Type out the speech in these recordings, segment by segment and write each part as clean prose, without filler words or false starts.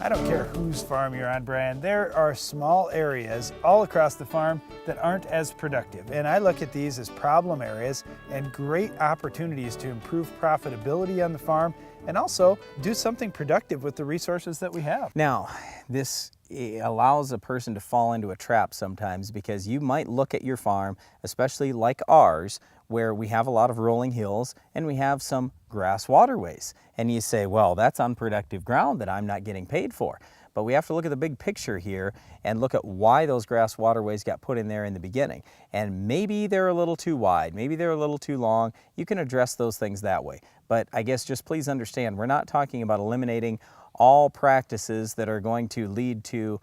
I don't care whose farm you're on, Brian, there are small areas all across the farm that aren't as productive. And I look at these as problem areas and great opportunities to improve profitability on the farm and also do something productive with the resources that we have. Now, this allows a person to fall into a trap sometimes, because you might look at your farm, especially like ours, where we have a lot of rolling hills and we have some grass waterways. And you say, well, that's unproductive ground that I'm not getting paid for. But we have to look at the big picture here and look at why those grass waterways got put in there in the beginning. And maybe they're a little too wide, maybe they're a little too long. You can address those things that way. But I guess just please understand, we're not talking about eliminating all practices that are going to lead to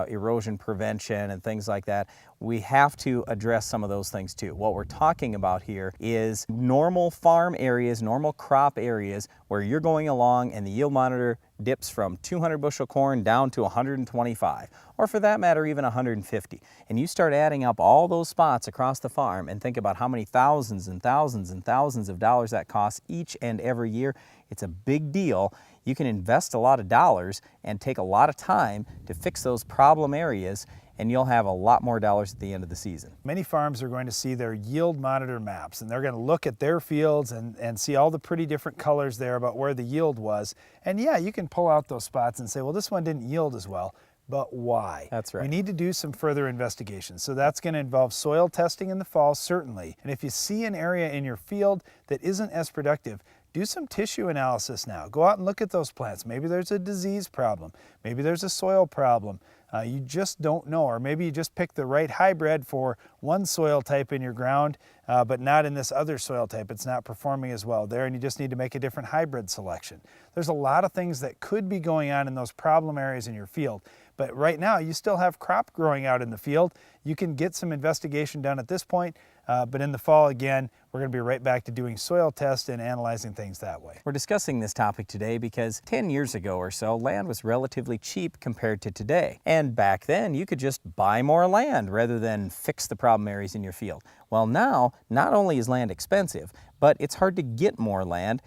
erosion prevention and things like that. We have to address some of those things too. What we're talking about here is normal farm areas, normal crop areas where you're going along and the yield monitor dips from 200 bushel corn down to 125, or for that matter even 150. And you start adding up all those spots across the farm and think about how many thousands and thousands and thousands of dollars that costs each and every year. It's a big deal. You can invest a lot of dollars and take a lot of time to fix those problem areas, and you'll have a lot more dollars at the end of the season. Many farms are going to see their yield monitor maps, and they're going to look at their fields and see all the pretty different colors there about where the yield was. And yeah, you can pull out those spots and say, well, this one didn't yield as well. But why? That's right. We need to do some further investigation. So that's going to involve soil testing in the fall, certainly. And if you see an area in your field that isn't as productive, do some tissue analysis now. Go out and look at those plants. Maybe there's a disease problem. Maybe there's a soil problem. You just don't know. Or maybe you just picked the right hybrid for one soil type in your ground, but not in this other soil type. It's not performing as well there, and you just need to make a different hybrid selection. There's a lot of things that could be going on in those problem areas in your field. But right now, you still have crop growing out in the field. You can get some investigation done at this point, but in the fall, again, we're going to be right back to doing soil tests and analyzing things that way. We're discussing this topic today because 10 years ago or so, land was relatively cheap compared to today. And back then, you could just buy more land rather than fix the problem areas in your field. Well, now, not only is land expensive, but it's hard to get more land.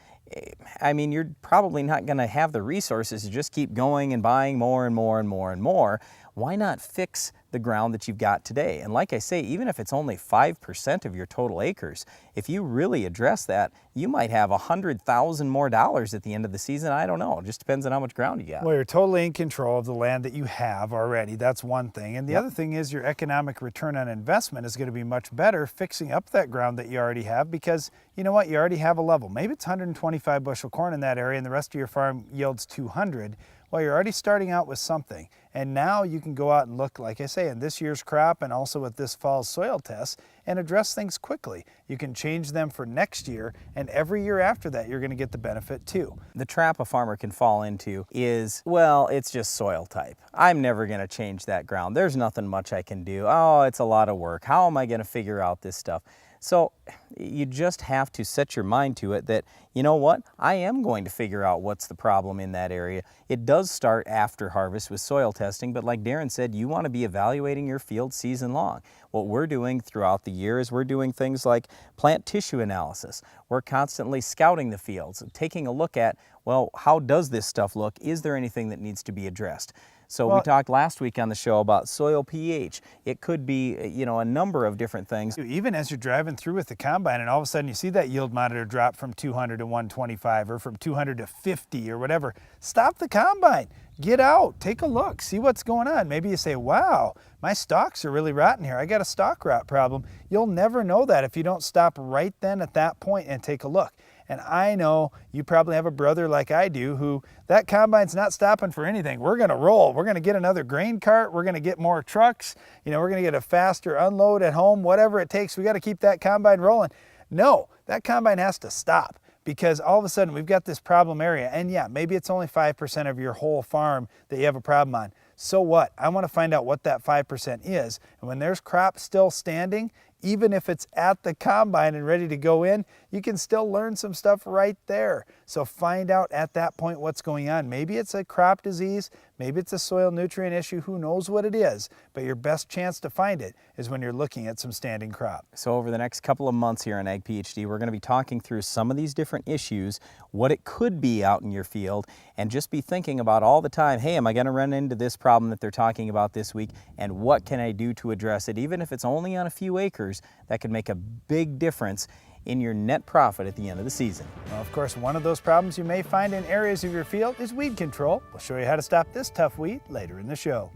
I mean, you're probably not going to have the resources to just keep going and buying more and more and more and more. Why not fix the ground that you've got today? And like I say, even if it's only 5% of your total acres, if you really address that, you might have $100,000 more dollars at the end of the season. I don't know. It just depends on how much ground you got. Well, you're totally in control of the land that you have already. That's one thing. And the other thing is your economic return on investment is going to be much better fixing up that ground that you already have, because you know what? You already have a level. Maybe it's 125 bushel corn in that area and the rest of your farm yields 200. Well, you're already starting out with something. And now you can go out and look, like I say, in this year's crop and also with this fall's soil tests and address things quickly. You can change them for next year, and every year after that, you're going to get the benefit too. The trap a farmer can fall into is, well, it's just soil type. I'm never going to change that ground. There's nothing much I can do. Oh, it's a lot of work. How am I going to figure out this stuff? So you just have to set your mind to it that, you know what, I am going to figure out what's the problem in that area. It does start after harvest with soil testing, but like Darren said, you want to be evaluating your field season long. What we're doing throughout the year is we're doing things like plant tissue analysis. We're constantly scouting the fields, taking a look at, well, how does this stuff look? Is there anything that needs to be addressed? So we talked last week on the show about soil pH. It could be, you know, a number of different things. Even as you're driving through with the combine and all of a sudden you see that yield monitor drop from 200 to 125 or from 200 to 50 or whatever, stop the combine. Get out, take a look, see what's going on. Maybe you say, wow, my stalks are really rotten here. I got a stalk rot problem. You'll never know that if you don't stop right then at that point and take a look. And I know you probably have a brother like I do who that combine's not stopping for anything. We're going to roll. We're going to get another grain cart. We're going to get more trucks. You know, we're going to get a faster unload at home, whatever it takes. We got to keep that combine rolling. No, that combine has to stop, because all of a sudden we've got this problem area. And yeah, maybe it's only 5% of your whole farm that you have a problem on. So what? I want to find out what that 5% is. And when there's crop still standing, even if it's at the combine and ready to go in, you can still learn some stuff right there. So find out at that point what's going on. Maybe it's a crop disease, maybe it's a soil nutrient issue, who knows what it is, but your best chance to find it is when you're looking at some standing crop. So over the next couple of months here on Ag PhD, we're going to be talking through some of these different issues, what it could be out in your field, and just be thinking about all the time, hey, am I going to run into this problem that they're talking about this week, and what can I do to address it? Even if it's only on a few acres, that could make a big difference in your net profit at the end of the season. Well, of course, one of those problems you may find in areas of your field is weed control. We'll show you how to stop this tough weed later in the show.